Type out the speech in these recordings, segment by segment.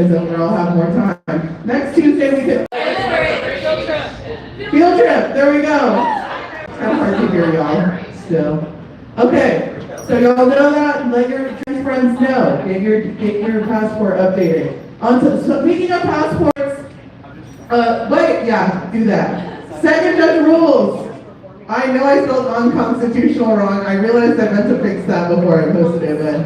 activism, we'll all have more time. Next Tuesday we can... Field trip, there we go. It's kind of hard to hear y'all still. Okay, so y'all know that, let your trans friends know. Get your passport updated. So speaking of passports, do that. Second judge rules. I know I spelled unconstitutional wrong. I realized I meant to fix that before I posted it, but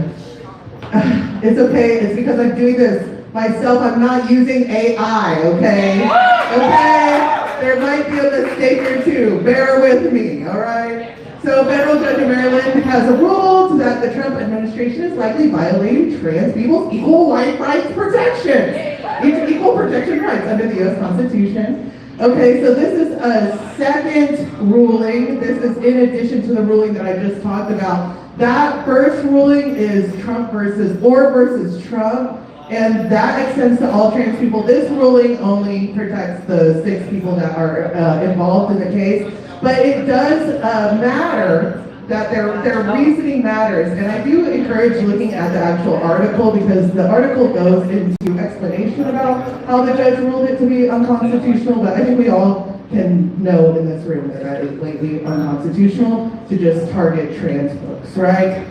it's okay. It's because I'm doing this myself. I'm not using AI, okay? Okay? There might be a mistake or two. Bear with me, all right? So a federal judge in Maryland has ruled that the Trump administration is likely violating trans people's equal rights protection. Equal protection rights under the U.S. Constitution. Okay, so this is a second ruling. This is in addition to the ruling that I just talked about. That first ruling is Trump versus Trump, and that extends to all trans people. This ruling only protects the 6 people that are involved in the case, but it does matter that their reasoning matters, and I do encourage looking at the actual article because the article goes into explanation about how the judge ruled it to be unconstitutional, but I think we all can know in this room that that is blatantly unconstitutional to just target trans folks, right?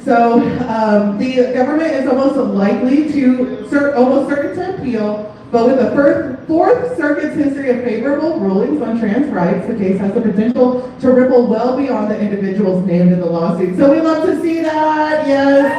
The government is almost likely to, almost certain to appeal, but with the Fourth Circuit's history of favorable rulings on trans rights, the case has the potential to ripple well beyond the individuals named in the lawsuit. So we love to see that, yes.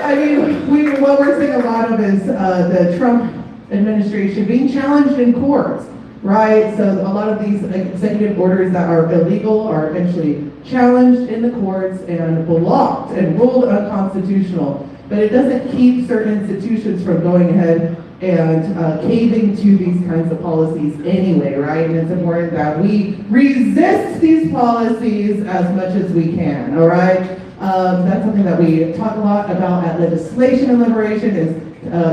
I mean, what we're seeing a lot of is the Trump administration being challenged in courts, right? So a lot of these executive orders that are illegal are eventually challenged in the courts and blocked and ruled unconstitutional. But it doesn't keep certain institutions from going ahead and caving to these kinds of policies anyway, right? And it's important that we resist these policies as much as we can, all right? That's something that we talk a lot about at Legislation and Liberation is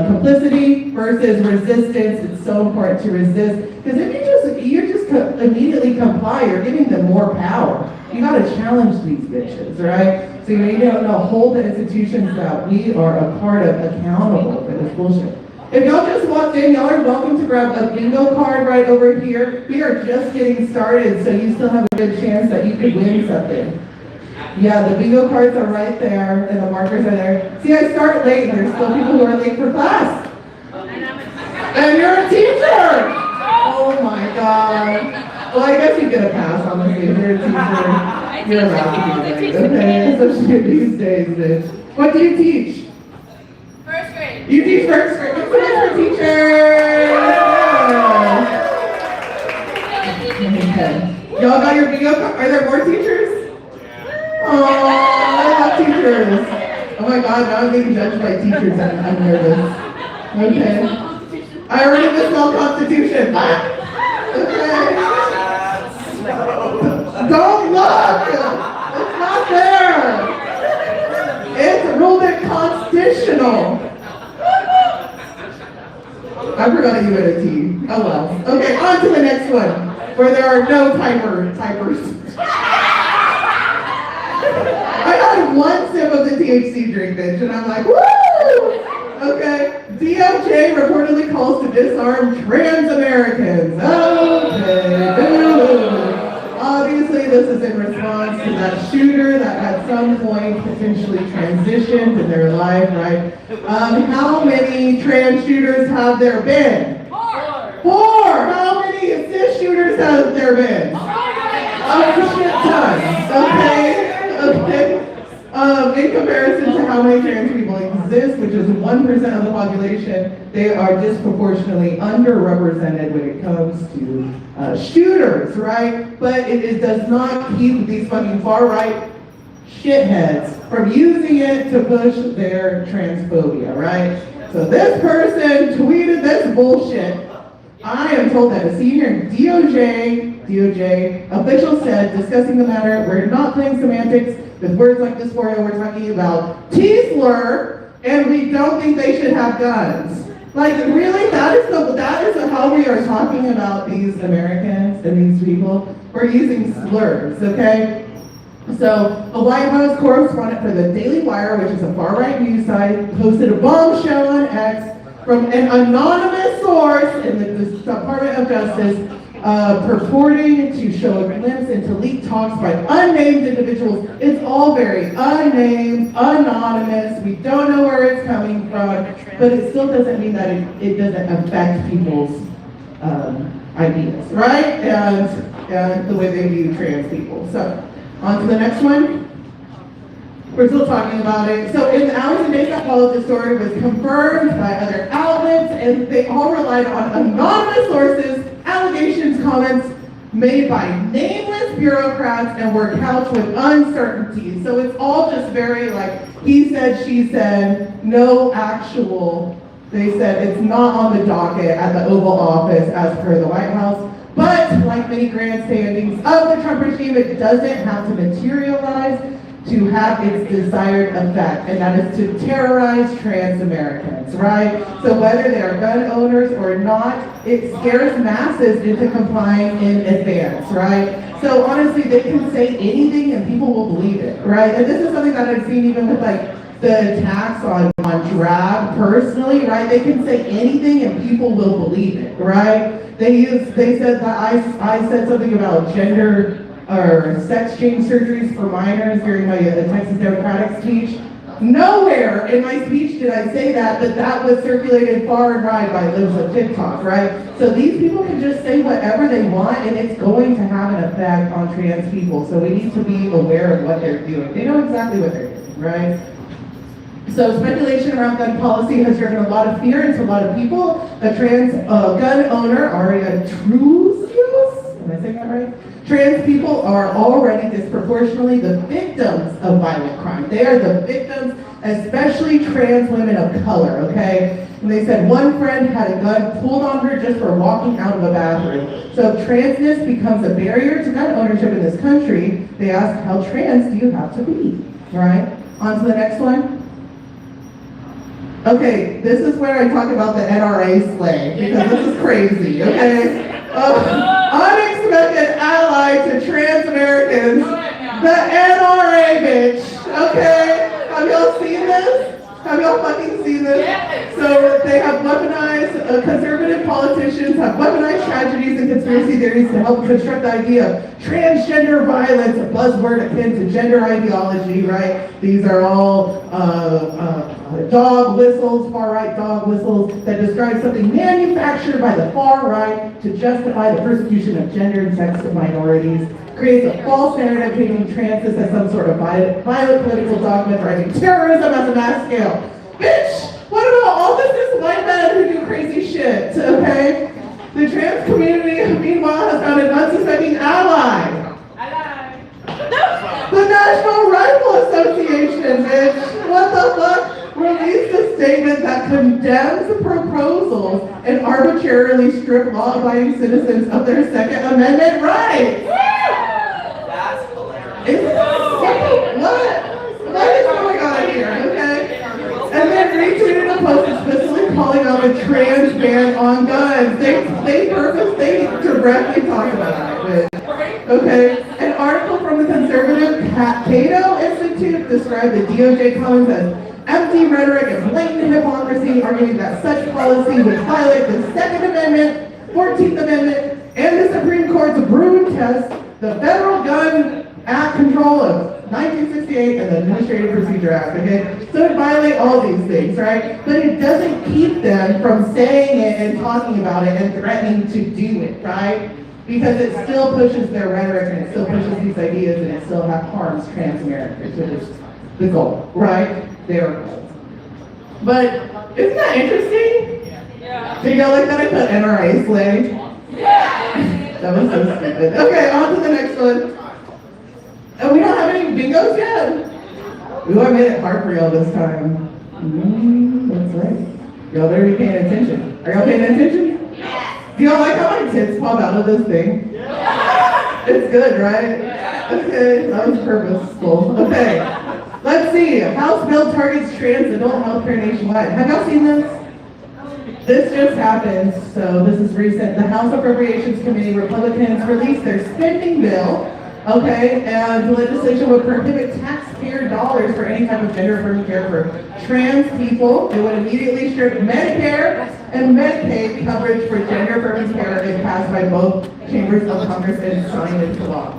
complicity versus resistance. It's so important to resist, because if you just immediately comply, you're giving them more power. You gotta challenge these bitches, right? So you need to hold the institutions that we are a part of accountable for this bullshit. If y'all just walked in, y'all are welcome to grab a bingo card right over here. We are just getting started, so you still have a good chance that you could win something. Yeah, the bingo cards are right there, and the markers are there. See, I start late, and there's still people who are late for class. And you're a teacher! Oh my God. Well, I guess you get a pass, honestly. If you're a teacher, you're allowed to be late. Okay, especially these days, bitch. What do you teach? First grade. You teach first grade. What's for teachers? Okay. Y'all got your bingo card? Are there more teachers? Oh, I love teachers. Oh my God, now I'm being judged by teachers and I'm nervous. Okay. I already misspelled Constitution. Okay. Don't look! It's not there! It's ruled inconstitutional. I forgot you had a T. Oh well. Okay, on to the next one, where there are no typers. I had one sip of the THC drink, bitch, and I'm like, woo! Okay. DOJ reportedly calls to disarm trans Americans. Okay. Obviously, this is in response to that shooter that at some point potentially transitioned in their life, right? How many trans shooters have there been? 4! How many cis shooters have there been? A shit ton. Okay. In comparison to how many trans people exist, which is 1% of the population, they are disproportionately underrepresented when it comes to shooters, right? But it does not keep these fucking far-right shitheads from using it to push their transphobia, right? So this person tweeted this bullshit. I am told that a senior DOJ official said, discussing the matter, we're not playing semantics with words like dysphoria, we're talking about T-slur, and we don't think they should have guns. Like, really? That is how we are talking about these Americans and these people. We're using slurs, okay? So, a White House correspondent for the Daily Wire, which is a far-right news site, posted a bombshell on text from an anonymous source in the Department of Justice purporting to show a glimpse into leaked talks by unnamed individuals. It's all very unnamed, anonymous. We don't know where it's coming from, but it still doesn't mean that it doesn't affect people's ideas, right? And the way they view trans people. So, on to the next one. We're still talking about it. So in the hours and days that followed, the story was confirmed by other outlets, and they all relied on anonymous sources, allegations, comments made by nameless bureaucrats, and were couched with uncertainty. So it's all just very like, he said, she said, no actual, they said it's not on the docket at the Oval Office as per the White House. But like many grandstandings of the Trump regime, it doesn't have to materialize to have its desired effect, and that is to terrorize trans Americans, right? So whether they are gun owners or not, it scares masses into complying in advance, right? So honestly, they can say anything and people will believe it, right? And this is something that I've seen even with like the attacks on drag personally, right? They can say anything and people will believe it, right? They said that I said something about gender or sex change surgeries for minors during my Texas Democratic speech. Nowhere in my speech did I say that, but that was circulated far and wide by libs of TikTok, right? So these people can just say whatever they want, and it's going to have an effect on trans people. So we need to be aware of what they're doing. They know exactly what they're doing, right? So speculation around gun policy has driven a lot of fear into a lot of people. A trans gun owner, Aria Trusius, am I saying that right? Trans people are already disproportionately the victims of violent crime. They are the victims, especially trans women of color, okay? And they said one friend had a gun pulled on her just for walking out of a bathroom. So if transness becomes a barrier to gun ownership in this country, they ask, how trans do you have to be, right? On to the next one. Okay, this is where I talk about the NRA slay, because this is crazy, okay? Unexpected ally to trans Americans, the NRA, bitch, okay? Have y'all seen this? Have y'all fucking seen this? Yes. So they have weaponized, conservative politicians have weaponized tragedies and conspiracy theories to help construct the idea of transgender violence, a buzzword akin to gender ideology, right? These are all dog whistles, far-right dog whistles that describe something manufactured by the far right to justify the persecution of gender and sex minorities. Creates a false narrative painting trans as some sort of violent political dogma driving terrorism as a mass scale. Bitch, what about all this white men who do crazy shit, okay? The trans community, meanwhile, has found an unsuspecting ally. The National Rifle Association, bitch. What the fuck? Released a statement that condemns the proposals and arbitrarily strip law-abiding citizens of their Second Amendment rights. That's hilarious. Isn't that what is going on here, okay? And then retweeted a post explicitly calling out a trans ban on guns. They directly talk about it. Okay, an article from the conservative Cato Institute described the DOJ comments as empty rhetoric and blatant hypocrisy, arguing that such policy would violate the Second Amendment, 14th Amendment, and the Supreme Court's Broom test, the Federal Gun Act Control of 1968, and the Administrative Procedure Act, okay? So it violates all these things, right? But it doesn't keep them from saying it and talking about it and threatening to do it, right? Because it still pushes their rhetoric and it still pushes these ideas and it still harms trans Americans, which is the goal, right? Their goal. But isn't that interesting? Yeah. Did y'all like that I put NRA slay? Yeah. That was so stupid. Okay, on to the next one. And we don't have any bingos yet. Ooh, I made it hard for y'all this time. That's right. Y'all better be paying attention. Are y'all paying attention? Yes. Do y'all like how my tits pop out of this thing? Yeah. It's good, right? Okay, that was purposeful. Okay, let's see. House bill targets trans adult health care nationwide. Have y'all seen this? This just happened, so this is recent. The House Appropriations Committee Republicans released their spending bill, okay, and the legislation would prohibit taxpayer $1,500 for any type of gender affirming care for trans people. It would immediately strip Medicare and Medicaid coverage for gender affirming care if passed by both chambers of Congress and signed into law.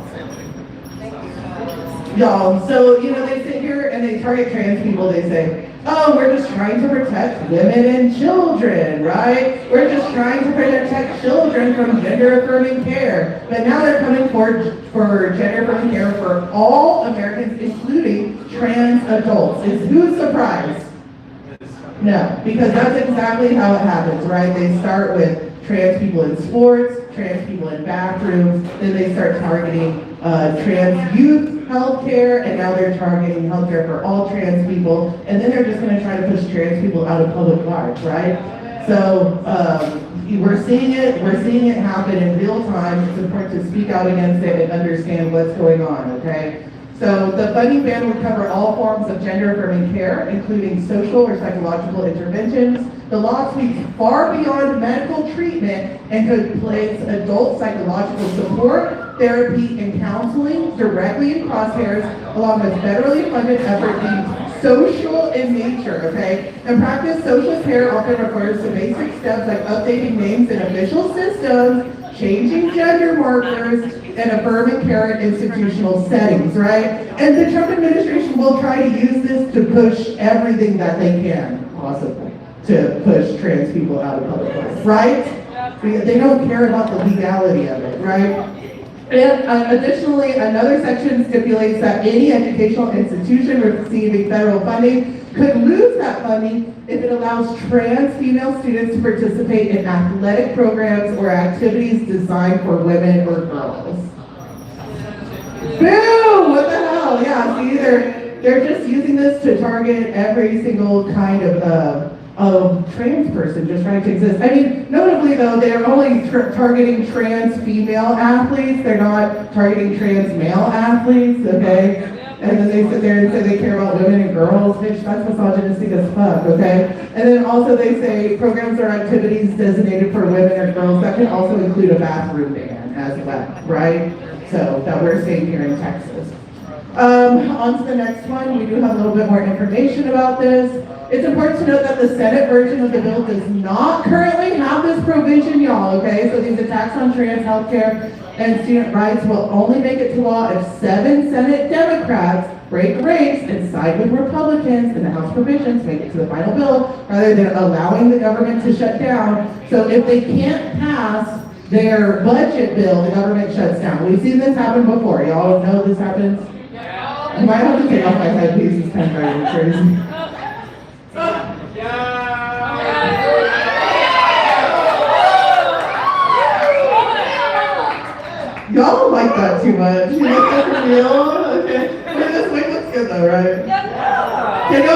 Y'all, so, they sit here and they target trans people. They say, oh, we're just trying to protect women and children, right? We're just trying to protect children from gender affirming care. But now they're coming for gender affirming care for all Americans, including trans adults. Is who's surprised? No, because that's exactly how it happens, right? They start with trans people in sports, trans people in bathrooms, then they start targeting trans youth healthcare, and now they're targeting healthcare for all trans people, and then they're just going to try to push trans people out of public life, right? So we're seeing it happen in real time. It's important to speak out against it and understand what's going on, okay? So the funding ban would cover all forms of gender affirming care, including social or psychological interventions. The law sweeps far beyond medical treatment and could place adult psychological support, therapy, and counseling directly in crosshairs, along with federally funded efforts being social in nature, okay? In practice, social care often refers to basic steps like updating names in official systems, changing gender markers, and affirming care in institutional settings, right? And the Trump administration will try to use this to push everything that they can, possibly, to push trans people out of public life, right? They don't care about the legality of it, right? And additionally, another section stipulates that any educational institution receiving federal funding could lose that funding if it allows trans female students to participate in athletic programs or activities designed for women or girls. Boom! What the hell? Yeah, see, they're just using this to target every single kind of trans person just trying to exist. I mean, notably though, they're only targeting trans female athletes. They're not targeting trans male athletes, okay? And then they sit there and say they care about women and girls. Bitch, that's misogynistic as fuck, okay? And then also they say programs or activities designated for women or girls. That can also include a bathroom ban as well, right? So that we're seeing here in Texas. On to the next one. We do have a little bit more information about this. It's important to note that the Senate version of the bill does not currently have this provision, y'all, okay? So these attacks on trans healthcare and student rights will only make it to law if 7 Senate Democrats break ranks and side with Republicans, and the House provisions make it to the final bill, rather than allowing the government to shut down. So if they can't pass their budget bill, the government shuts down. We've seen this happen before. Y'all know this happens? I might have to take off my headpiece. It's kind of driving me crazy. Y'all don't like that too much. You like that for real? Okay. This wig looks good though, right? Yeah. Okay, no,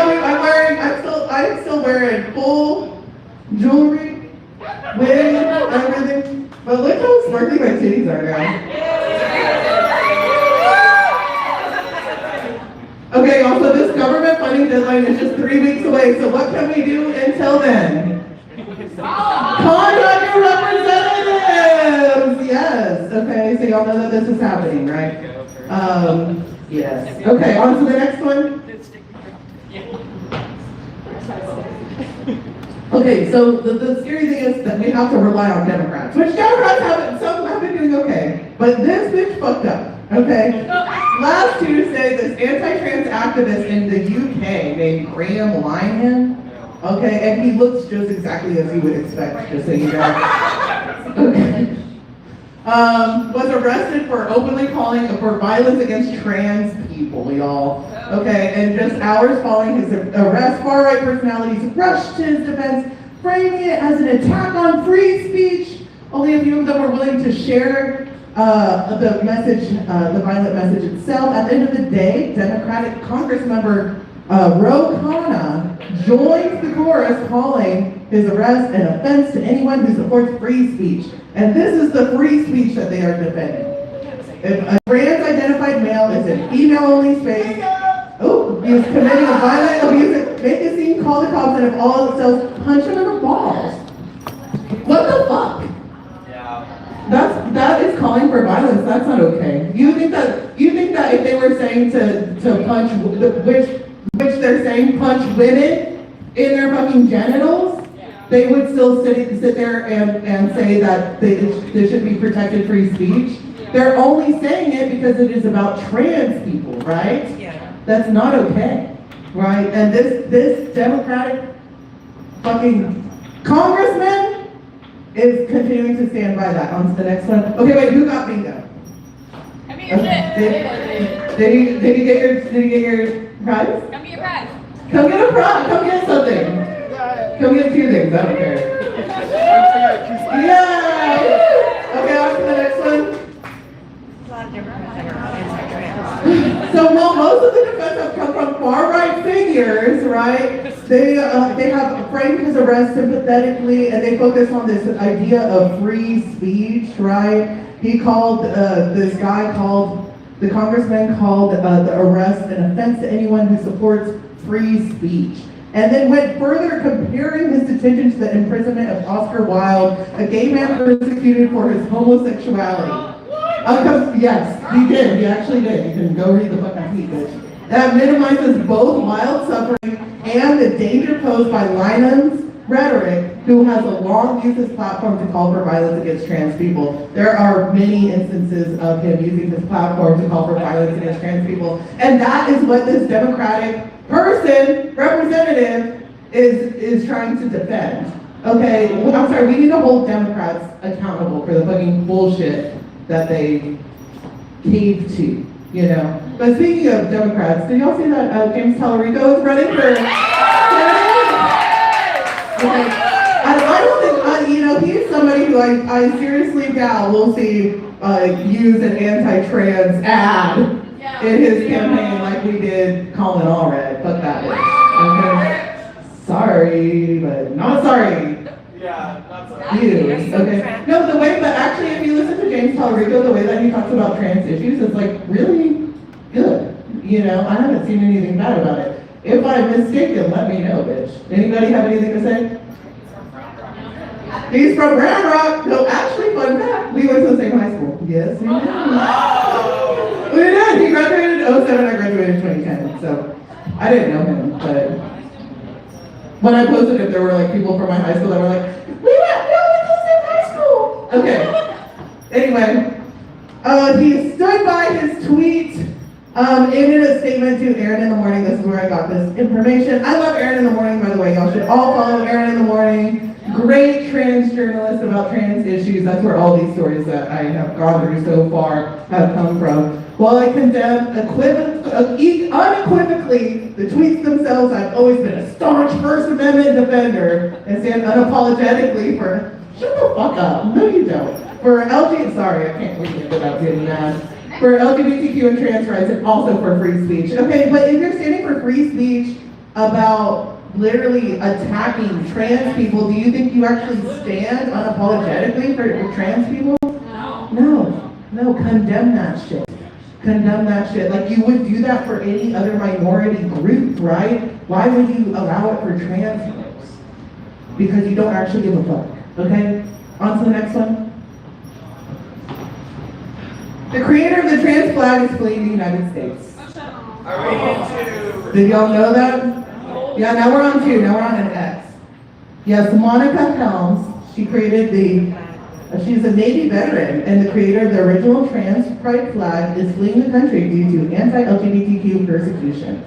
I'm still wearing full jewelry, wig, everything. But look how sparkly my titties are now. Okay, also this government funding deadline is just 3 weeks away, so what can we do until then? Contact your representatives! Yes, okay, so y'all know that this is happening, right? Yes. Okay, on to the next one. Okay, so the scary thing is that we have to rely on Democrats, which Democrats some have been doing okay, but this bitch fucked up, okay? Last Tuesday, this anti-trans activist in the UK named Graham Linehan, okay, and he looks just exactly as you would expect, just so you know. Okay. Was arrested for openly calling for violence against trans people, y'all. Okay, and just hours following his arrest, far-right personalities rushed to his defense, framing it as an attack on free speech. Only a few of them were willing to share the message, the violent message itself. At the end of the day, Democratic Congress member Ro Khanna joins the chorus calling his arrest an offense to anyone who supports free speech. And this is the free speech that they are defending. If a trans-identified male is in female-only space, he is committing a violent abuse, make a scene, call the cops, and if all else, punch him in the balls. What the fuck? Yeah. That is calling for violence. That's not okay. You think that if they were saying to punch, which they're saying punch women in their fucking genitals, they would still sit there and say that they should be protected free speech? They're only saying it because it is about trans people, right? Yeah. That's not okay, right? And this Democratic fucking congressman is continuing to stand by that. On to the next one. Okay, wait, who got bingo? Come get your shit. Did he get your prize? Come get your prize. Come get a prize. Come get something. Come get 2 things. I don't care. Yeah. Okay, on to the next one. A lot of Democrats that are anti-trans. So while most of the defense have come from far-right figures, right, they have framed his arrest sympathetically, and they focus on this idea of free speech, right? He called, the congressman called the arrest an offense to anyone who supports free speech. And then went further, comparing his detention to the imprisonment of Oscar Wilde, a gay man persecuted for his homosexuality. Yes, he did. He actually did. You can go read the fucking tweet, bitch. That minimizes both Wilde's suffering and the danger posed by Lynam's rhetoric, who has a long used his platform to call for violence against trans people. There are many instances of him using his platform to call for violence against trans people. And that is what this Democratic representative is trying to defend. Okay, I'm sorry, we need to hold Democrats accountable for the fucking bullshit that they cave to, you know. But speaking of Democrats, did y'all see that James Tallarico is running for Senate? Okay. I don't think, he's somebody who I seriously doubt we'll see use an anti-trans ad in his campaign like we did Colin Allred. Fuck that bitch. Okay. Sorry, but not sorry. Yeah, not sorry. You, okay. No, the way, but actually if you listen to James Tallarico, the way that he talks about trans issues is like really good. You know, I haven't seen anything bad about it. If I'm mistaken, let me know, bitch. Anybody have anything to say? He's from Round Rock. No, actually, fun fact, we went to the same high school. Yes, we did. We did. He graduated in 07, I graduated in 2010. So I didn't know him, but when I posted it, there were like people from my high school that were like, we went to the same high school. Okay. Anyway, he stood by his tweet, in a statement to Aaron in the Morning. This is where I got this information. I love Aaron in the Morning, by the way. Y'all should all follow Aaron in the Morning. Great trans journalist about trans issues. That's where all these stories that I have gone through so far have come from. While I condemn unequivocally the tweets themselves, I've always been a staunch First Amendment defender and stand unapologetically for, shut the fuck up, no you don't. For sorry, I can't read it without getting mad. For LGBTQ and trans rights and also for free speech. Okay, but if you're standing for free speech about literally attacking trans people, do you think you actually stand unapologetically for trans people? No, condemn that shit. Condemn that shit. Like you would do that for any other minority group, right? Why would you allow it for trans folks? Because you don't actually give a fuck, okay? On to the next one. The creator of the trans flag is fleeing the United States. Are we into? Did y'all know that? Yeah, now we're on 2, now we're on an X. Yes, Monica Helms, she's a Navy veteran and the creator of the original trans pride flag is fleeing the country due to anti-LGBTQ persecution.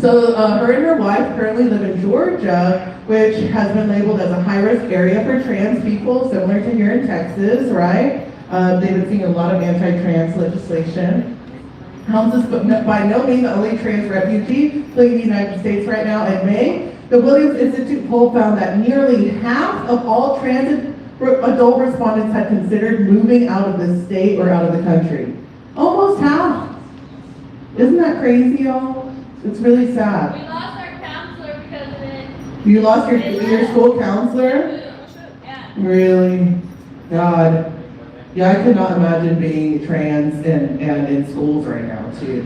So her and her wife currently live in Georgia, which has been labeled as a high-risk area for trans people, similar to here in Texas, right? They've been seeing a lot of anti-trans legislation. Helms is by no means the only trans refugee fleeing the United States right now. In May, the Williams Institute poll found that nearly half of all trans adult respondents had considered moving out of the state or out of the country. Almost half. Isn't that crazy, y'all? It's really sad. We lost our counselor because of it. You lost your school counselor? Yeah. Really? God. Yeah, I could not imagine being trans and in schools right now too.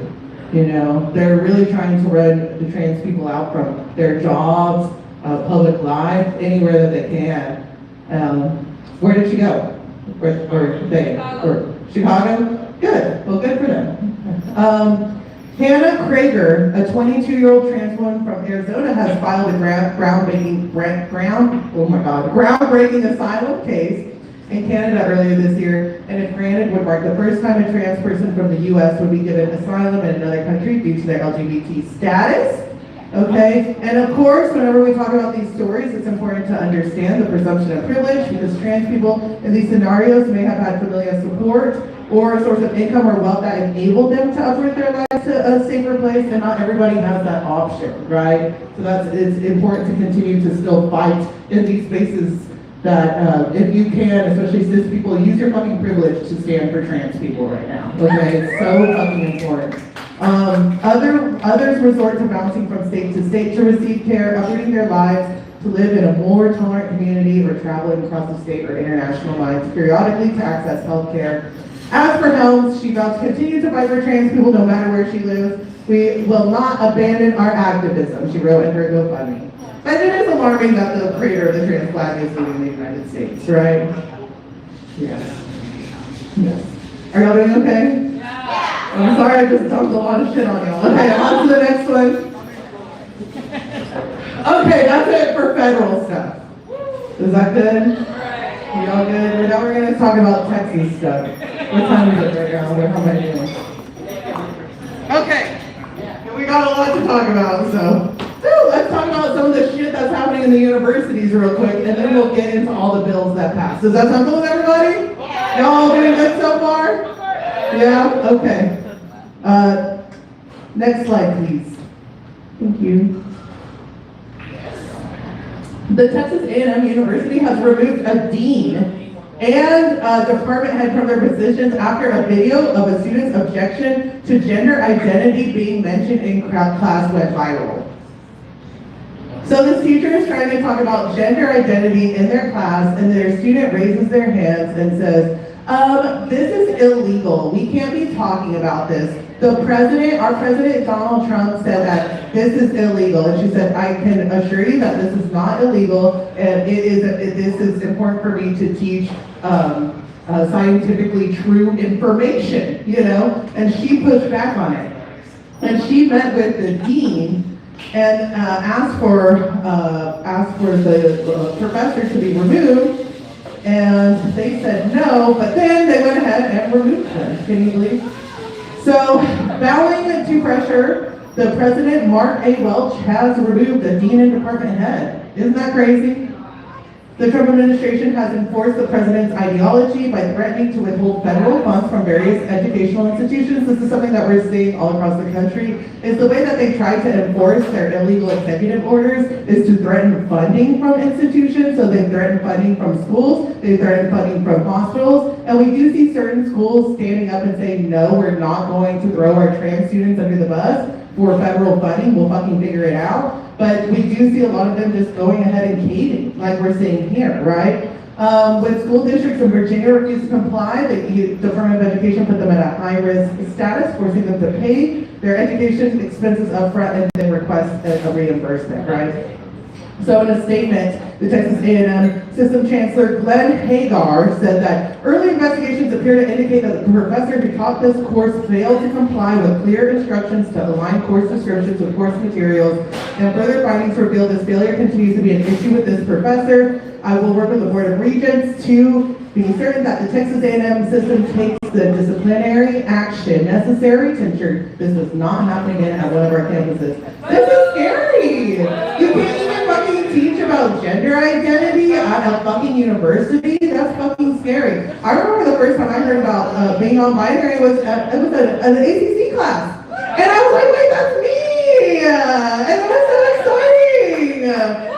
You know, they're really trying to run the trans people out from their jobs, public life, anywhere that they can. Where did she go? Or they? Or Chicago? Good. Well, good for them. Hannah Krager, a 22-year-old trans woman from Arizona, has filed a groundbreaking asylum case in Canada earlier this year, and if granted, would mark the first time a trans person from the U.S. would be given asylum in another country due to their LGBT status. Okay, and of course, whenever we talk about these stories, it's important to understand the presumption of privilege, because trans people in these scenarios may have had familial support or a source of income or wealth that enabled them to uproot their lives to a safer place, and not everybody has that option, right? So it's important to continue to still fight in these spaces that if you can, especially cis people, use your fucking privilege to stand for trans people right now, okay? It's so fucking important. Others resort to bouncing from state to state to receive care, uprooting their lives to live in a more tolerant community, or traveling across the state or international lines periodically to access health care. As for Helms, she vows to continue to fight for trans people no matter where she lives. We will not abandon our activism, she wrote in her GoFundMe. And it is alarming that the creator of the trans flag is leaving the United States, right? Yes. Yes. Are y'all doing okay? Yeah. I'm sorry, I just dumped a lot of shit on y'all. Okay, on to the next one. Okay, that's it for federal stuff. Is that good? Y'all good? Now we're going to talk about Texas stuff. What time is it right now? How am I doing? Okay. We got a lot to talk about, so let's talk about some of the shit that's happening in the universities real quick, and then we'll get into all the bills that pass. Does that sound cool with everybody? Y'all doing good so far? Yeah? Okay. Next slide, please. Thank you. The Texas A&M University has removed a dean and a department head from their positions after a video of a student's objection to gender identity being mentioned in class went viral. So this teacher is trying to talk about gender identity in their class, and their student raises their hands and says, this is illegal. We can't be talking about this. Our president, Donald Trump, said that this is illegal. And she said, I can assure you that this is not illegal, and this is important for me to teach scientifically true information, you know? And she pushed back on it. And she met with the dean and asked for the professor to be removed. And they said no, but then they went ahead and removed them. Can you believe? So, bowing to pressure, the president, Mark A. Welch, has removed the dean and department head. Isn't that crazy? The Trump administration has enforced the president's ideology by threatening to withhold federal funds from various educational institutions. This is something that we're seeing all across the country. Is the way that they try to enforce their illegal executive orders is to threaten funding from institutions. So they threaten funding from schools, they threaten funding from hospitals, and we do see certain schools standing up and saying, no, we're not going to throw our trans students under the bus for federal funding, we'll fucking figure it out. But we do see a lot of them just going ahead and caving, like we're seeing here, right? When school districts in Virginia refuse to comply, the Department of Education put them at a high-risk status, forcing them to pay their education expenses upfront and then request a reimbursement, right? So in a statement, the Texas A&M System Chancellor Glenn Hagar said that early investigations appear to indicate that the professor who taught this course failed to comply with clear instructions to align course descriptions with course materials, and further findings reveal this failure continues to be an issue with this professor. I will work with the Board of Regents to be certain that the Texas A&M system takes the disciplinary action necessary to ensure this does not happen again at one of our campuses. This is scary! You can't even fucking teach about gender identity at a fucking university? That's fucking scary. I remember the first time I heard about being non-binary was an ACC class. And I was like, wait, that's me! And it was so exciting!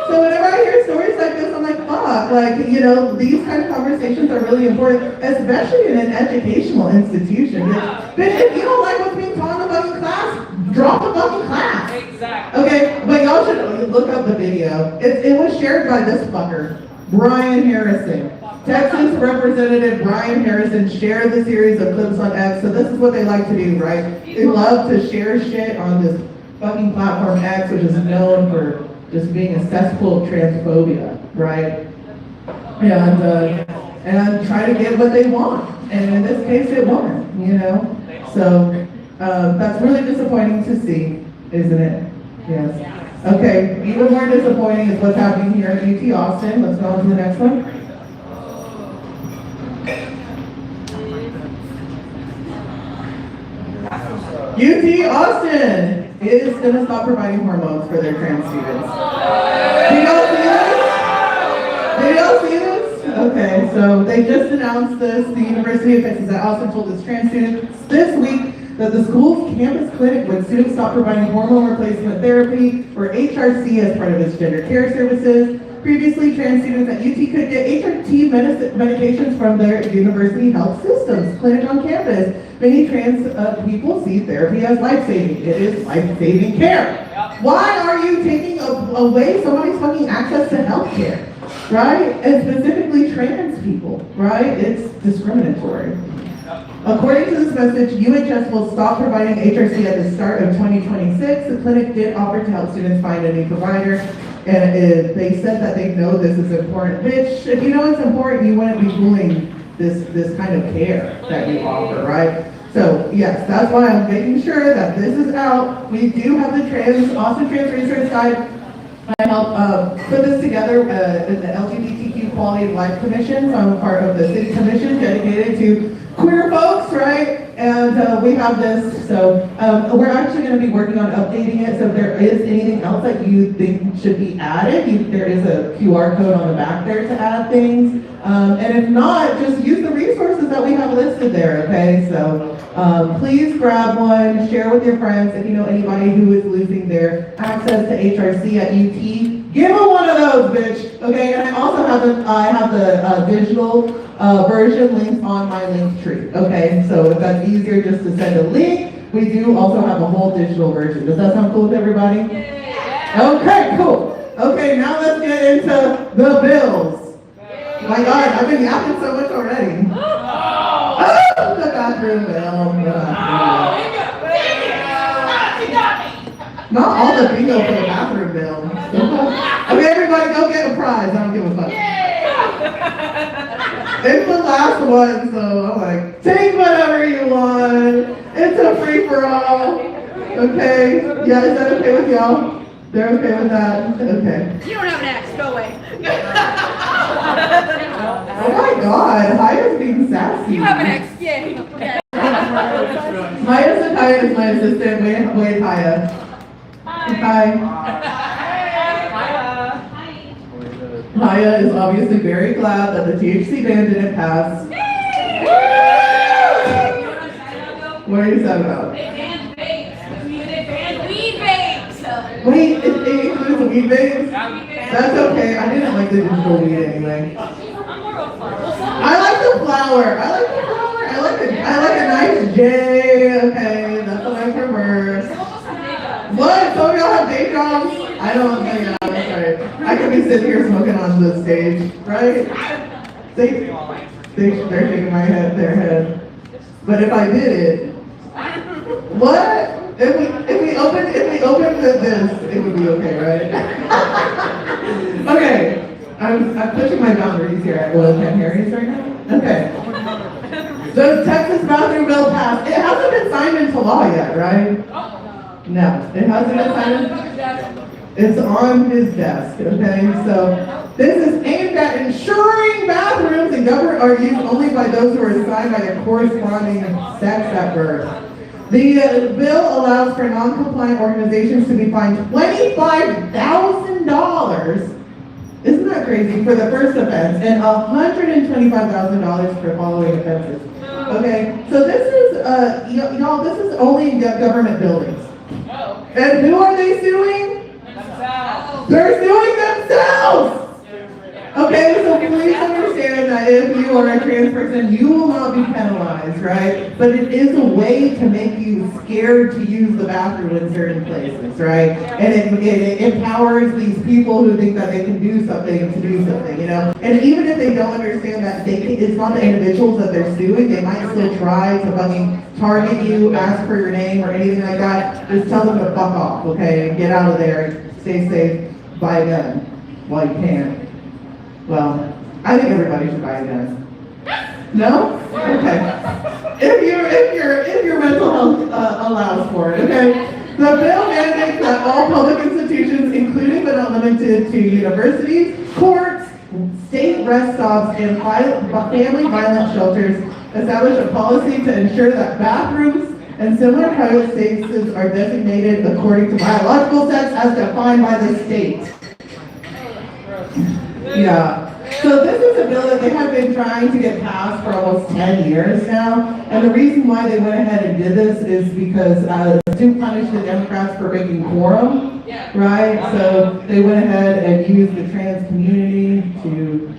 So whenever I hear stories like this, I'm like, fuck, like, you know, these kind of conversations are really important, especially in an educational institution. Bitch, if you don't like what's being taught in the fucking class, drop the fucking class. Exactly. Okay, but y'all should look up the video. It was shared by this fucker, Brian Harrison. Texas Representative Brian Harrison shared the series of clips on X, so this is what they like to do, right? They love to share shit on this fucking platform X, which is known for just being a cesspool of transphobia, right? and try to get what they want. And in this case, it won, you know? So that's really disappointing to see, isn't it? Yes. Okay, even more disappointing is what's happening here at UT Austin. Let's go on to the next one. UT Austin is going to stop providing hormones for their trans students. Did y'all see this? Did y'all see this? Okay, so they just announced this. The University of Texas at Austin told its trans students this week that the school's campus clinic would soon stop providing hormone replacement therapy, or HRC, as part of its gender care services. Previously, trans students at UT could get HRT medications from their university health systems clinic on campus. Many trans people see therapy as life-saving. It is life-saving care. Why are you taking away somebody's fucking access to health care, right? And specifically trans people, right? It's discriminatory. According to this message, UHS will stop providing HRC at the start of 2026. The clinic did offer to help students find a new provider, and they said that they know this is important. Bitch, if you know it's important, you wouldn't be fooling this kind of care that you offer, right? So yes, that's why I'm making sure that this is out. We do have the Austin Trans Research Guide. I helped put this together in the LGBTQ Quality of Life Commission. So I'm a part of the city commission dedicated to queer folks, right? And we have this, so we're actually going to be working on updating it. So if there is anything else that you think should be added, there is a QR code on the back there to add things. And if not, just use the resources that we have listed there, okay? So please grab one, share with your friends. If you know anybody who is losing their access to HRC at UT, give them one of those, bitch, okay? And I also have the digital version links on my link tree, okay? So if that's easier just to send a link, we do also have a whole digital version. Does that sound cool with everybody? Yeah. Okay, cool. Okay, now let's get into the bills. My God, I've been yapping so much already. Oh, the bathroom bill. Not all the bingo for the bathroom bill. Okay, everybody go get a prize. I don't give a fuck. It's the last one, so I'm like, take whatever you want. It's a free-for-all. Okay? Yeah, is that okay with y'all? They're okay with that? Okay. You don't have an ex, go away. Oh my God, Haya's being sassy. You have an ex, yay. Maya Sakaya is my assistant. Wait, Haya. Hi. Haya is obviously very glad that the THC ban didn't pass. What are you sad about? They banned vapes. They banned weed vapes. Wait, it includes weed vapes? That's okay. I didn't like the digital weed anyway. I like the flower. I like a nice J. Okay, that's what I prefer. What? Some of y'all have day jobs? I don't think that's right. I could be sitting here smoking on the stage, right? They're shaking their head. But if I did it, what? If we opened this, it would be okay, right? Okay, I'm pushing my boundaries here at Oilcan Harry's right now. Okay. Does Texas bathroom bill pass? It hasn't been signed into law yet, right? No, it hasn't been signed. It's on his desk, okay? So this is aimed at ensuring bathrooms in government are used only by those who are assigned by their corresponding sex at birth. The bill allows for non-compliant organizations to be fined $25,000. Isn't that crazy? For the first offense, and $125,000 for following offenses. Okay, so this is, y'all, this is only in government buildings. And who are they suing? They're suing themselves! Okay, so please understand that if you are a trans person, you will not be penalized, right? But it is a way to make you scared to use the bathroom in certain places, right? And it empowers these people who think that they can do something to do something, you know? And even if they don't understand that it's not the individuals that they're suing, they might still try to fucking target you, ask for your name or anything like that. Just tell them to fuck off, okay? Get out of there, stay safe, buy a gun while you can. Well, I think everybody should buy a gun. No? Okay. If your mental health allows for it, okay? The bill mandates that all public institutions, including but not limited to universities, courts, state rest stops, and family violence shelters, establish a policy to ensure that bathrooms and similar private spaces are designated according to biological sex as defined by the state. Yeah. So this is a bill that they have been trying to get passed for almost 10 years now. And the reason why they went ahead and did this is because to punish the Democrats for breaking quorum, right? So they went ahead and used the trans community to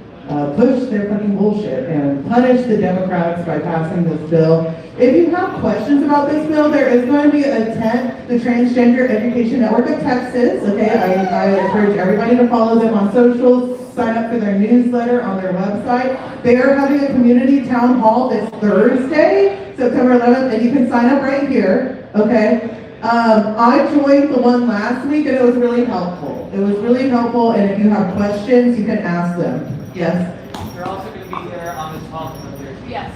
push their fucking bullshit and punish the Democrats by passing this bill. If you have questions about this bill, there is going to be a TED, the Transgender Education Network of Texas. Okay, I encourage everybody to follow them on socials. Sign up for their newsletter on their website. They are having a community town hall this Thursday, September 11th, and you can sign up right here, okay? I joined the one last week and it was really helpful. It was really helpful, and if you have questions, you can ask them. Yes? You're also going to be here on the 12th and the 13th. Yes.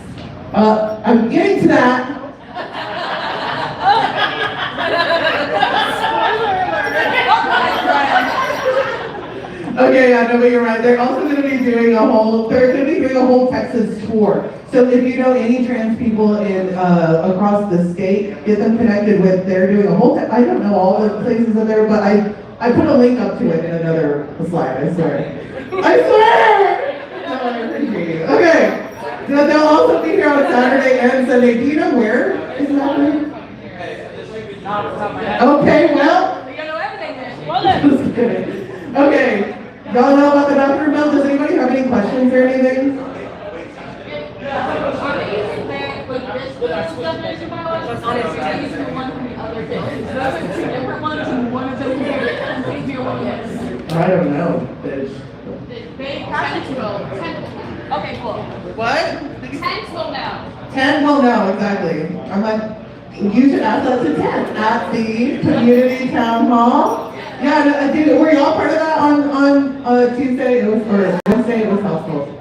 I'm getting to that. Okay, I know, but you're right. They're also going to be doing a whole Texas tour. So if you know any trans people in across the state, get them connected with. They're doing a whole. I don't know all the places in there, but I put a link up to it in another slide. I swear. I swear. No, I appreciate you. Okay. They'll also be here on Saturday and Sunday. Do you know where exactly? Okay, well. We gotta know everything then. Just kidding. Okay. Y'all know about the bathroom bill? Does anybody have any questions or anything? Are they using that with this definition biological sex, or are they using the one from the other bill? So those are two different ones, and one of them is your one is. I don't know, bitch. They passed it Okay, cool. What? 10 will know. 10 will know, exactly. I'm like, you should ask that to 10 at the community town hall. Yeah, dude, were y'all part of that on Tuesday? It was, or Wednesday, it was helpful.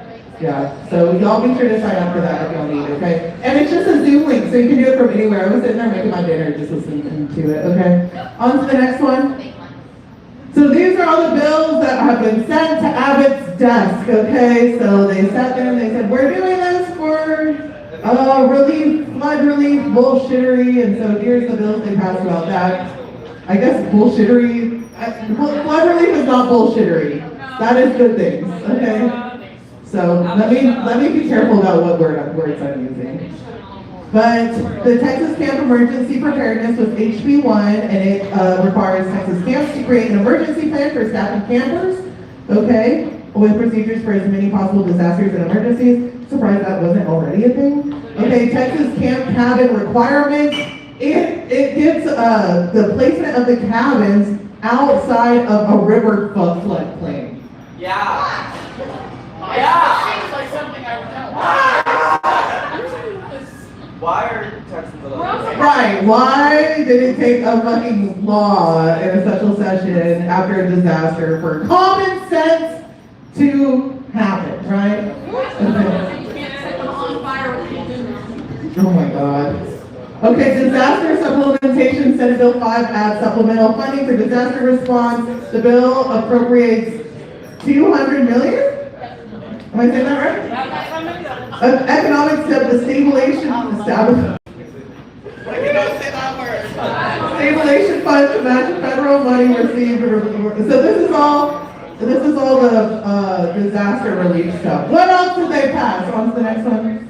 Yeah, so y'all be sure to sign up for that if y'all need, okay? And it's just a Zoom link, so you can do it from anywhere. I was sitting there making my dinner, just listening to it, okay? On to the next one. So these are all the bills that have been sent to Abbott's desk, okay? So they sat there and they said, we're doing this for relief, flood relief, bullshittery, and so here's the bills they passed about that. I guess bullshittery, flood relief is not bullshittery. That is good things, okay? So let me be careful about what words I'm using. But the Texas Camp Emergency Preparedness was HB1, and it requires Texas camps to create an emergency plan for staff and campers, okay, with procedures for as many possible disasters and emergencies. Surprised that wasn't already a thing. Okay, Texas camp cabin requirements. It gives the placement of the cabins outside of a river floodplain. Yeah. Seems like something I would know. Why are Texans allowed? Right, why did it take a fucking law in a special session after a disaster for common sense to happen, right? Okay. You can't set them on fire with the Oh my god. Okay, disaster supplementation, Senate Bill 5 adds supplemental funding for disaster response. The bill appropriates $200 million? Am I saying that right? Economic stabilization fund to match federal money received. So this is all the disaster relief stuff. What else did they pass? On to the next one.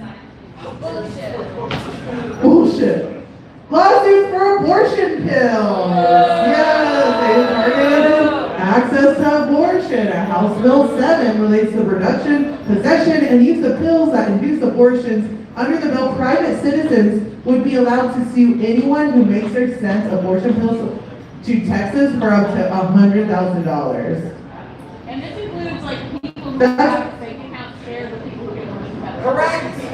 Bullshit. Lawsuits for abortion pills. Yes, they targeted access to abortion. House Bill 7 relates to production, possession, and use of pills that induce abortions. Under the bill, private citizens would be allowed to sue anyone who makes or sends abortion pills to Texas for up to $100,000. And this includes like people who have bank accounts shared with people who get abortion pills. Correct. So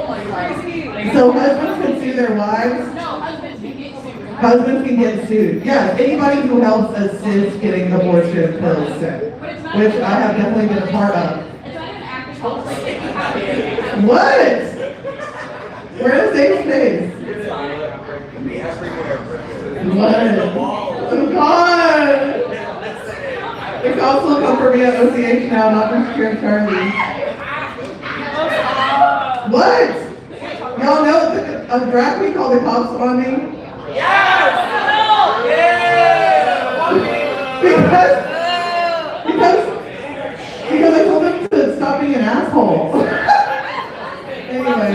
like husbands. So husbands can sue their wives? No, husbands can get sued. Husbands can get sued. Yeah, anybody who helps assist getting abortion pills sent, But it's not which I have definitely been a part of. It's not What? Where's Dave's face? What? Oh God! The cops will come for me at OCH now, not for Secure Charlie. What? Y'all know a drag queen called the cops on me? Yes! Because I told them to stop being an asshole. Anyway.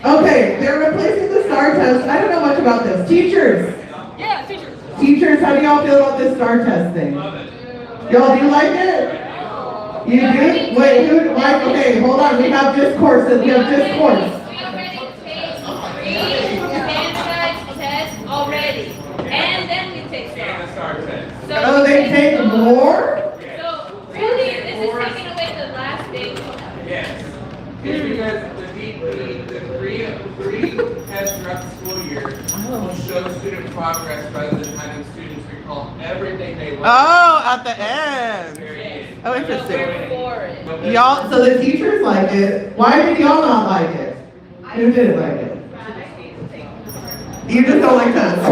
Okay, they're replacing the STAR test. I don't know much about this. Teachers. Yeah, teachers. Teachers, how do y'all feel about this STAR test thing? Y'all do like it? You do? Wait, who, like, okay, hold on. We have discourse. We have discourse. We already take 3 standardized tests already. And then we take STAR. So Oh, they take more? So really, this is taking away the last stage. Yes. It's because the three tests throughout the school year will show student progress rather than having students recall everything they learned. Oh, at the end. Oh, interesting. Y'all, so the teachers like it. Why did y'all not like it? Who didn't like it? You just don't like tests.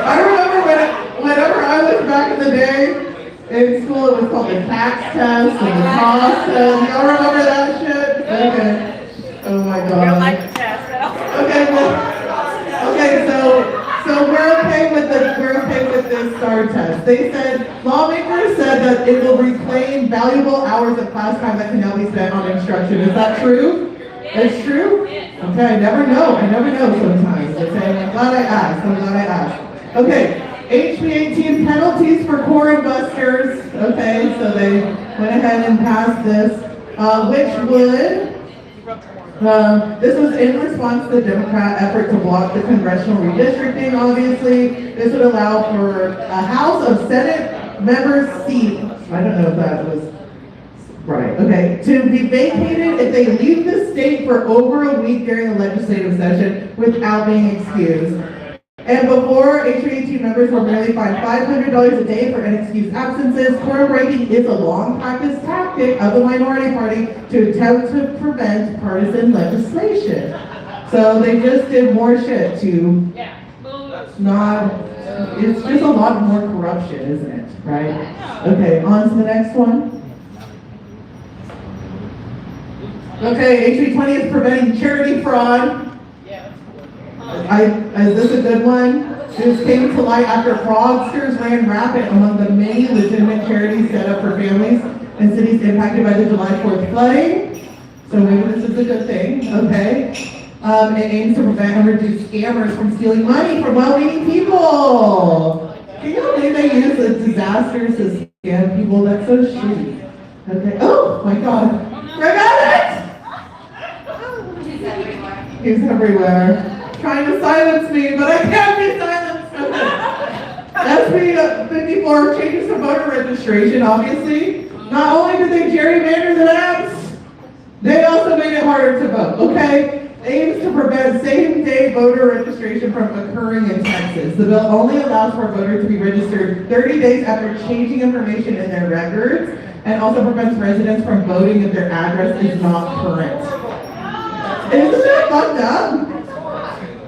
I remember whenever I was back in the day in school, it was called the tax test and the cost test. Y'all remember that shit? Okay. Oh my We don't God. like the test at all. Okay, so we're okay with this STAR test. They said, lawmakers said that it will reclaim valuable hours of class time that can now be spent on instruction. Is that true? It's true? Okay, I never know sometimes. Okay, I'm glad I asked. Okay, HB 18 penalties for quorum busters. Okay, so they went ahead and passed this, which would, this was in response to the Democrat effort to block the congressional redistricting, obviously. This would allow for a House of Senate members' seat, I don't know if that was right, okay, to be vacated if they leave the state for over a week during the legislative session without being excused. And before, HB18 members were merely fined $500 a day for inexcused absences. Quorum breaking is a long-practiced tactic of the minority party to attempt to prevent partisan legislation. So they just did more shit to not, it's just a lot more corruption, isn't it? Right? Okay, on to the next one. Okay, HB20 is preventing charity fraud. Is this a good one? This came to light after fraudsters ran rampant among the many legitimate charities set up for families in cities impacted by the July 4th flooding. So maybe this is a good thing, okay? It aims to prevent and reduce scammers from stealing money from well-meaning people. Can you believe they use the disasters to scam people? That's so shitty. Okay, oh my God. I got it! He's everywhere. Trying to silence me, but I can't be silenced. SB 54 changes to voter registration, obviously. Not only did they gerrymander the maps, they also made it harder to vote, okay? Aims to prevent same-day voter registration from occurring in Texas. The bill only allows for a voter to be registered 30 days after changing information in their records, and also prevents residents from voting if their address is not current. Isn't that fucked up?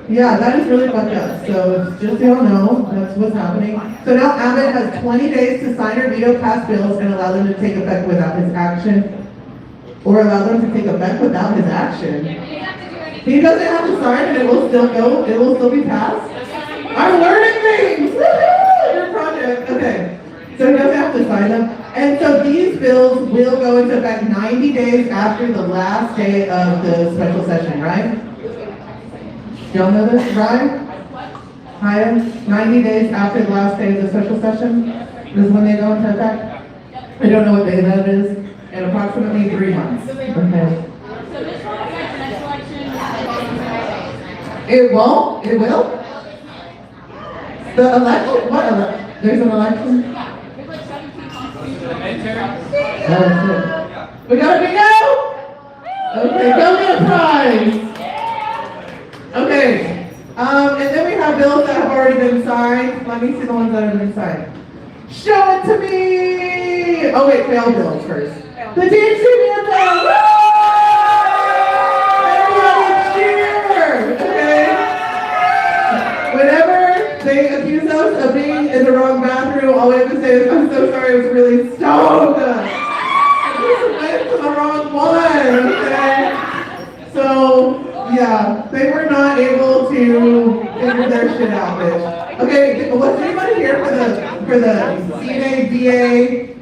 Yeah, that is really fucked up. So just so y'all know, that's what's happening. So now Abbott has 20 days to sign or veto past bills and allow them to take effect without his action. Or allow them to take effect without his action. He doesn't have to sign and it will still go, it will still be passed. I'm learning things! Woo-hoo! Your project. Okay. So he doesn't have to sign them. And so these bills will go into effect 90 days after the last day of the special session, right? Y'all know this, right? 90 days after the last day of the special session is when they go into effect. I don't know what day that is. In approximately 3 months. Okay. So this will affect the next election. It won't? It will? The election? What election? There's an election? There's like 17 constitutional. Oh, shit. We got a bingo? Okay, go get a prize. Okay. And then we have bills that have already been signed. Let me see the ones that have been signed. Show it to me! Oh wait, fail bills first. The dance anthem! Woo! Everybody cheer! Okay? Whenever they accuse us of being in the wrong bathroom, all we have to say is, I'm so sorry, I was really stoned. I went to the wrong one, okay? So, yeah, they were not able to figure their shit out, bitch. Okay, was anybody here for the CNA, DA,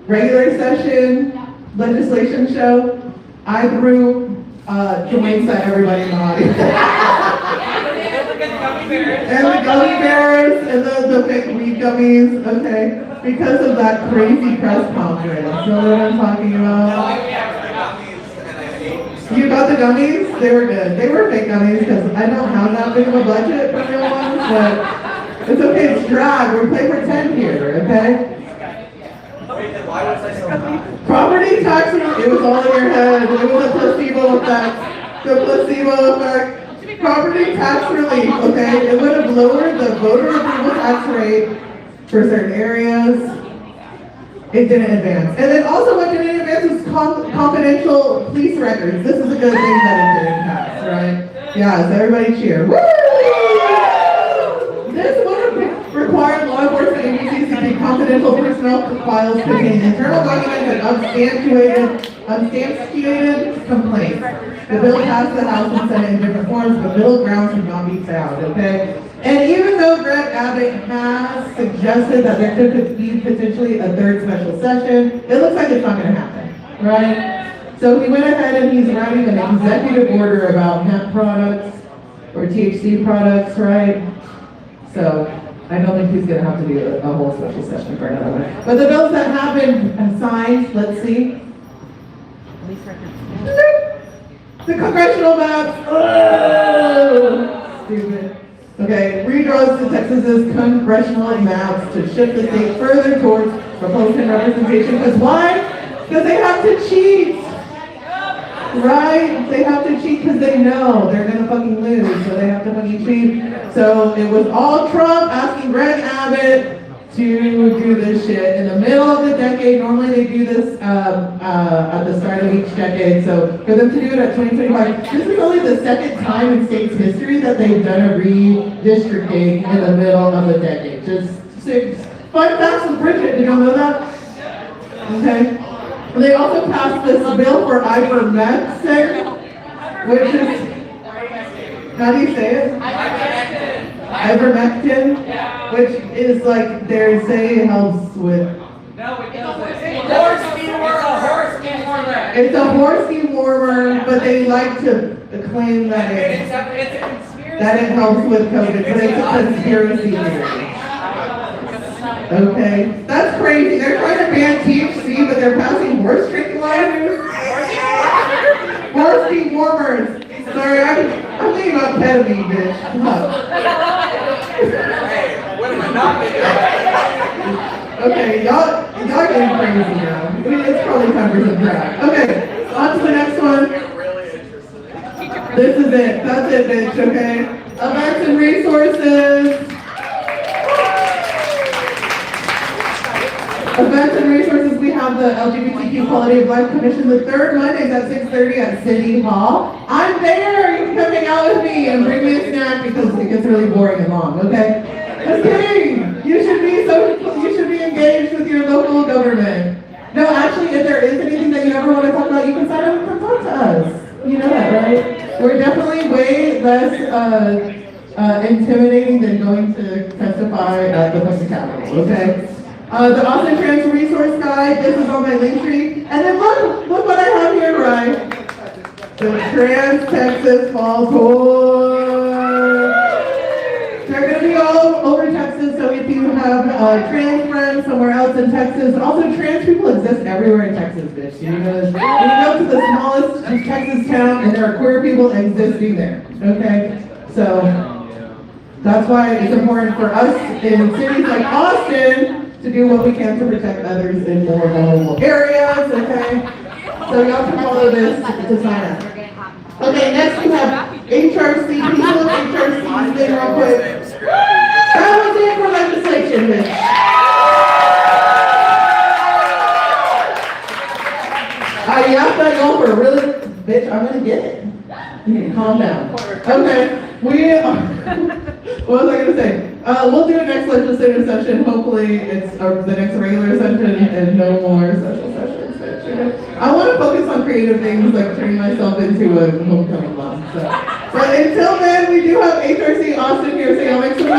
regular session, legislation show? I threw Dwayne at everybody in the audience. And the gummy bears, and the fake weed gummies, okay? Because of that crazy press conference. You know what I'm talking about? You got the gummies? They were good. They were fake gummies because I don't have that big of a budget for real ones, but it's okay, it's drag. We play pretend here, okay? Why was I so high? Property tax, it was all in your head. It was a placebo effect. The placebo effect. Property tax relief, okay? It would have lowered the voter approval tax rate for certain areas. It didn't advance. And then also what didn't advance was confidential police records. This is a good thing that it didn't pass, right? Yeah, so everybody cheer. Woo! This would have required law enforcement agencies to keep confidential personnel files containing internal documents and unsubstantiated complaints. The bill passed the House and Senate in different forms, but middle ground should not be found, okay? And even though Greg Abbott has suggested that there could be potentially a third special session, it looks like it's not gonna happen, right? So he went ahead and he's writing an executive order about hemp products or THC products, right? So I don't think he's gonna have to do a whole special session for another one. But the bills that have been signed, let's see. The congressional maps. Oh, stupid. Okay, redraws to Texas's congressional maps to shift the state further towards Republican representation. Because why? Because they have to cheat. Right? They have to cheat because they know they're gonna fucking lose, so they have to fucking cheat. So it was all Trump asking Greg Abbott to do this shit in the middle of the decade. Normally they do this at the start of each decade. So for them to do it at 2025, this is only the second time in state's history that they've done a redistricting in the middle of a decade. Just 5 facts with Bridgette. Did y'all know that? Okay. They also passed this bill for ivermectin, which is, how do you say it? Ivermectin, which is like they say it helps with. No, it doesn't. Horse dewormer. It's a horse dewormer, but they like to claim that it helps with COVID, but it's a conspiracy theory. Okay, that's crazy. They're trying to ban THC, but they're passing horse tranquilizers. Horse dewormers. Sorry, I'm thinking about ketamine, bitch. Hey, what am I not doing? Okay, y'all getting crazy now. It's probably time for some drag. Okay, on to the next one. This is it. That's it, bitch, okay? Events and resources. Events and resources, we have the LGBTQ Quality of Life Commission, the third Mondays at 6:30 at City Hall. I'm there, you can come hang out with me and bring me a snack because it gets really boring and long, okay? Just kidding! You should be engaged with your local government. No, actually, if there is anything that you ever want to talk about, you can sign up and come talk to us. You know that, right? We're definitely way less intimidating than going to testify at the fucking Capitol, okay? The Austin Trans Resource Guide, this is on my link tree. And then look what I have here, right? The Trans Texas Fall Tour. They're going to be all over Texas, so if you have trans friends somewhere else in Texas, also trans people exist everywhere in Texas, bitch. You know, when you go to the smallest Texas town and there are queer people existing there, okay? So that's why it's important for us in cities like Austin to do what we can to protect others in more vulnerable areas, okay? So y'all can follow this to sign up. Okay, next we have HRC. People of HRC's thing real quick. That was it for legislation, bitch. I asked that golfer, really, bitch, I'm gonna get it. Calm down. Okay, we are, what was I gonna say? We'll do a next legislative session. Hopefully it's the next regular session and no more special sessions. I want to focus on creative things like turning myself into a homecoming mom. So. But until then, we do have HRC Austin here, so y'all make some noise.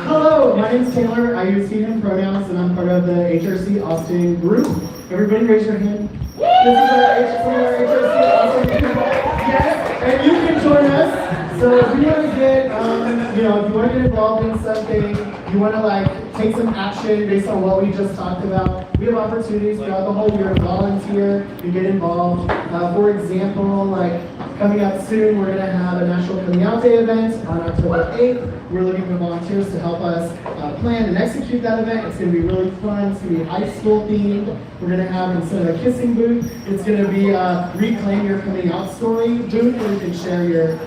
Hello, my name is Taylor. I use he, him pronouns, and I'm part of the HRC Austin group. Everybody raise your hand. This is our HRC Austin group. Yes, and you can join us. So if you want to get, if you want to get involved in something, you want to like take some action based on what we just talked about, we have opportunities throughout the whole year to volunteer and get involved. For example, like coming up soon, we're going to have a National Coming Out Day event on October 8th. We're looking for volunteers to help us plan and execute that event. It's going to be really fun. It's going to be high school themed. We're going to have, instead of a kissing booth, it's going to be a reclaim your coming out story booth where you can share your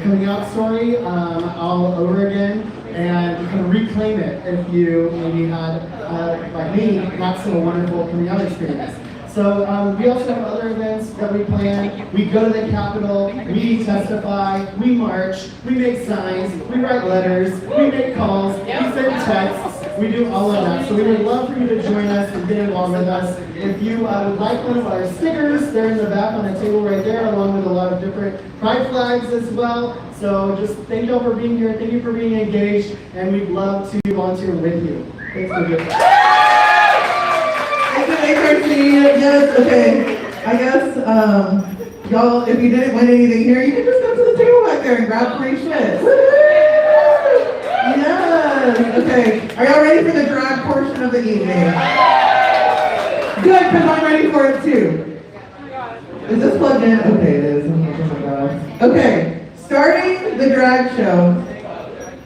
coming out story all over again and kind of reclaim it if you maybe had, like me, not so wonderful coming out experience. So we also have other events that we plan. We go to the Capitol, we testify, we march, we make signs, we write letters, we make calls, we send texts, we do all of that. So we would love for you to join us and get involved with us. If you would like one of our stickers, they're in the back on the table right there, along with a lot of different pride flags as well. So just thank you all for being here, thank you for being engaged, and we'd love to volunteer with you. Thanks for being here. Yes, okay. I guess, y'all, if you didn't win anything here, you can just go to the table back there and grab free shit. Yes, okay. Are y'all ready for the drag portion of the evening? Good, because I'm ready for it too. Is this plugged in? Okay, it is. Oh my God. Okay, starting the drag show.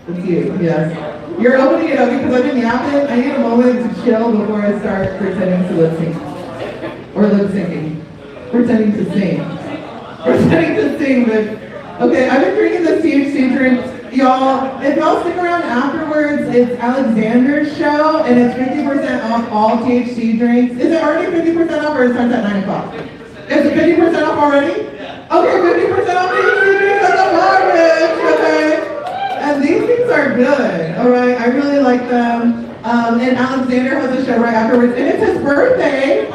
It's you, yes. You're opening it up because I've been yapping. I need a moment to chill before I start pretending to lip sync. Or lip syncing. Pretending to sing. Pretending to sing, but okay, I've been drinking this THC drink. Y'all, if y'all stick around afterwards, it's Alexander's show and it's 50% off all THC drinks. Is it already 50% off or it starts at 9 o'clock? Is it 50% off already? Okay, 50% off THC drinks at the garbage, okay? And these things are good, all right? I really like them. And Alexander has a show right afterwards, and it's his birthday.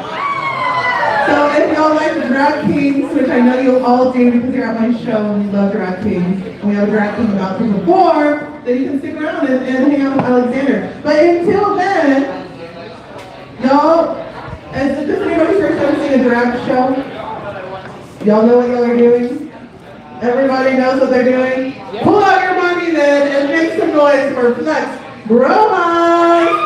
So if y'all like drag kings, which I know you all do because you're at my show and you love drag kings, and we have a drag king about to perform, then you can stick around and hang out with Alexander. But until then, y'all, is this anybody's first time seeing a drag show? Y'all know what y'all are doing? Everybody knows what they're doing? Pull out your money then and make some noise for Flex Broma!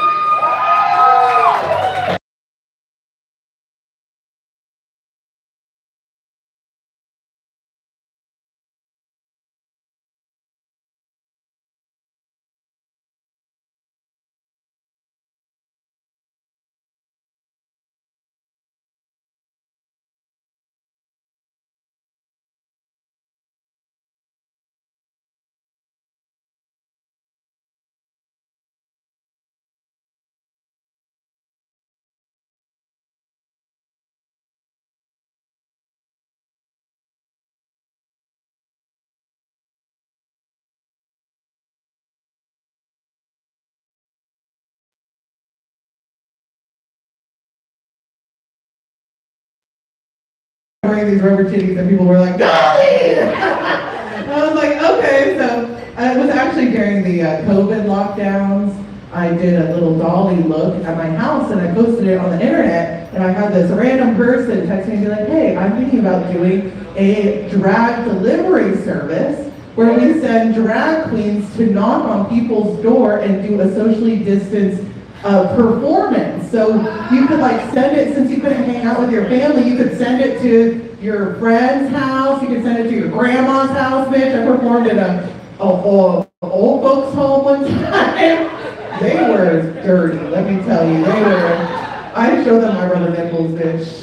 Wearing these rubber titties and people were like, Dolly! I was like, okay, so it was actually during the COVID lockdowns. I did a little Dolly look at my house and I posted it on the internet, and I had this random person text me and be like, hey, I'm thinking about doing a drag delivery service where we send drag queens to knock on people's door and do a socially distanced performance. So you could like send it, since you couldn't hang out with your family, you could send it to your friend's house, you could send it to your grandma's house, bitch. I performed at a old folks home one time. They were dirty, let me tell you. I showed them my rubber nipples, bitch.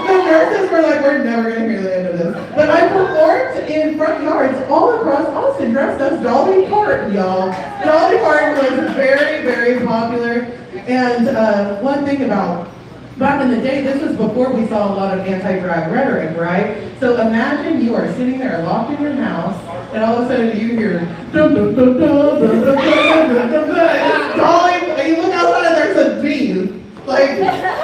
The nurses were like, we're never gonna hear the end of this. But I performed in front yards all across Austin, dressed as Dolly Parton, y'all. Dolly Parton was very, very popular. And one thing about back in the day, this was before we saw a lot of anti-drag rhetoric, right? So imagine you are sitting there locked in your house, and all of a sudden you hear dum dum dum dum dum dum dum dum dum, Dolly, and you look outside and there's a bee, like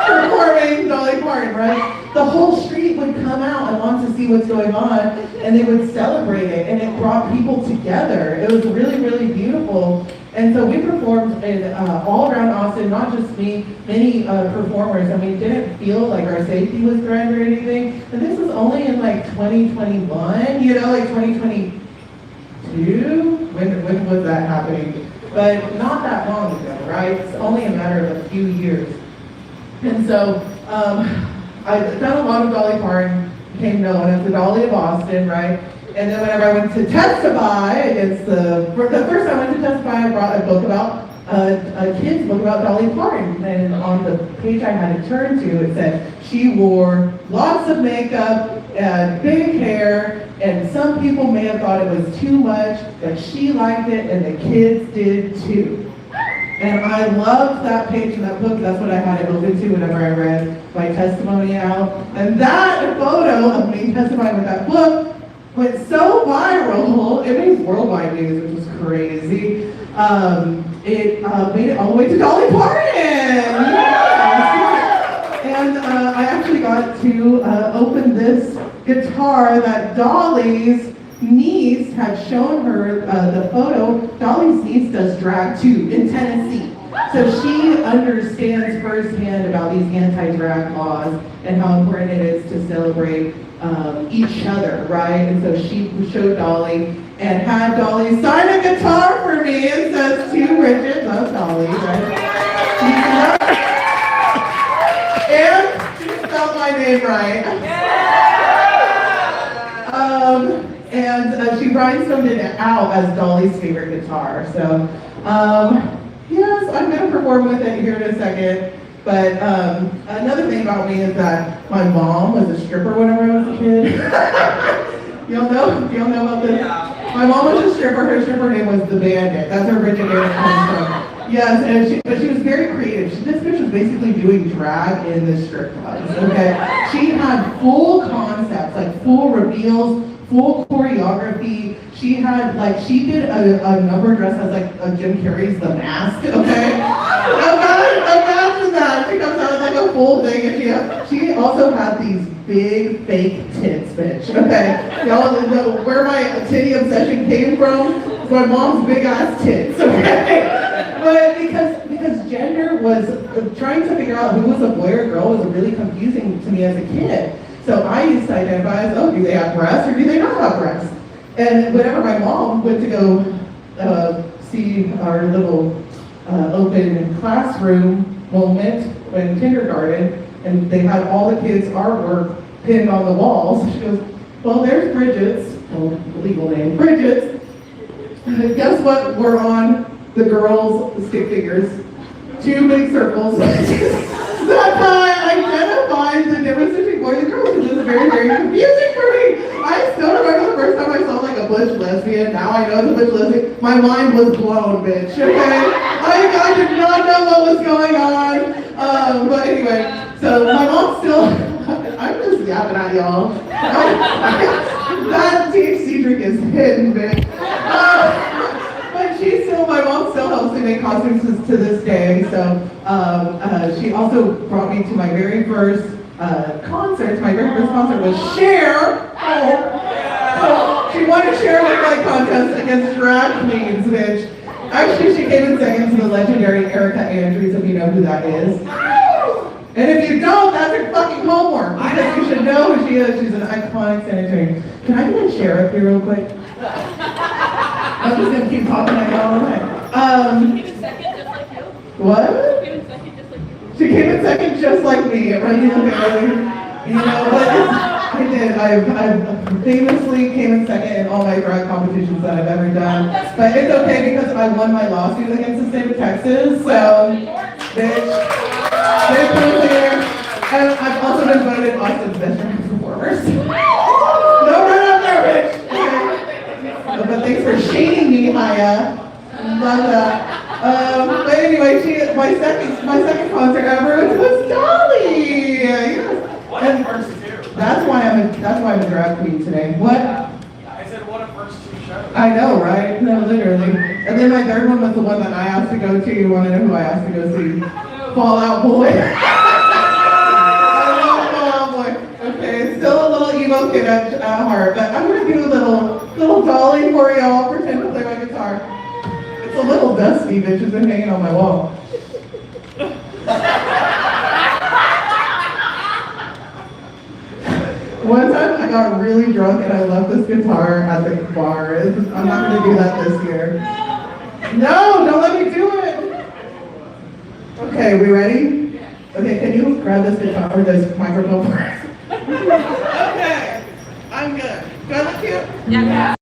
performing Dolly Parton, right? The whole street would come out and want to see what's going on, and they would celebrate it, and it brought people together. It was really, really beautiful. And so we performed in all around Austin, not just me, many performers, and we didn't feel like our safety was threatened or anything. And this was only in like 2021, you know, like 2022? When was that happening? But not that long ago, right? It's only a matter of a few years. And so I've done a lot of Dolly Parton, became known as the Dolly of Austin, right? And then whenever I went to testify against the first time I went to testify, I brought a book about, a kid's book about Dolly Parton. And on the page I had to turn to, it said, she wore lots of makeup and big hair, and some people may have thought it was too much, but she liked it, and the kids did too. And I loved that page in that book. That's what I had it open to whenever I read my testimony out. And that photo of me testifying with that book went so viral, it made worldwide news, which was crazy. It made it all the way to Dolly Parton! Yes. And I actually got to open this guitar that Dolly's niece had shown her the photo. Dolly's niece does drag too, in Tennessee. So she understands firsthand about these anti-drag laws and how important it is to celebrate each other, right? And so she showed Dolly and had Dolly sign a guitar for me and says, to Bridgette, love Dolly, right? And she spelled my name right. And she rhinestoned it out as Dolly's favorite guitar. So, yes, I'm going to perform with it here in a second. But another thing about me is that my mom was a stripper whenever I was a kid. Y'all know about this? My mom was a stripper. Her stripper name was the Bandit. That's where Bridgette comes from. Yes, and but she was very creative. This bitch was basically doing drag in the strip clubs. Okay, she had full concepts, like full reveals, full choreography. She had she did a number dress as like Jim Carrey's The Mask. Okay, imagine that. She comes out with like a full thing, and she also had these big fake tits, bitch. Okay, y'all know where my titty obsession came from? My mom's big ass tits. Okay. But because gender was, trying to figure out who was a boy or girl was really confusing to me as a kid. So I used to identify as, oh, do they have breasts or do they not have breasts? And whenever my mom went to go see our little open classroom moment in kindergarten, and they had all the kids' artwork pinned on the walls, she goes, well, there's Bridgette's, legal name, Bridgette's. Guess what we're on? The girls' stick figures, 2 big circles. That's how I identified the difference between boys and girls, because it was very, very confusing for me. I still remember the first time I saw like a butch lesbian. Now I know it's a butch lesbian. My mind was blown, bitch. Okay, I did not know what was going on. But anyway, so my mom still. I'm just yapping at y'all. That THC drink is hidden, bitch. My mom still helps me make costumes to this day. So she also brought me to my very first concert. My very first concert was Cher. So she won a Cher lip-sync contest against drag queens, bitch. Actually, she came in second to the legendary Erica Andrews, if you know who that is. And if you don't, that's your fucking homework, because you should know who she is. She's an iconic sanitarian. Can I get a Cher up here real quick? I'm just gonna keep talking like that all the way. She came in second just like you. What? She came in second just like you. She came in second just like me, right? You know, but I did. I famously came in second in all my drag competitions that I've ever done. But it's okay because I won my lawsuit against the state of Texas. So, bitch here. And I've also been voted Austin's best drag performers. No, run up there, bitch. Okay. But thanks for shaming me, Haya. Love that. But anyway, my second concert ever was Dolly. Yes. What And a first two. that's why I'm a drag queen today. What? I said, what a first two shows. I know, right? No, literally. And then my third one was the one that I asked to go to. You want to know who I asked to go see? Fall Out Boy. I love Fall Out Boy. Okay, still a little emo kid at heart, but I'm gonna do a little Dolly for y'all. Pretend to play my guitar. It's a little dusty, bitch. It's been hanging on my wall. One time I got really drunk and I left this guitar at the bar. I'm not gonna do that this year. No, don't let me do it. Okay, we ready? Okay, can you grab this guitar or this microphone? Okay, I'm good. Do I look cute? Yeah.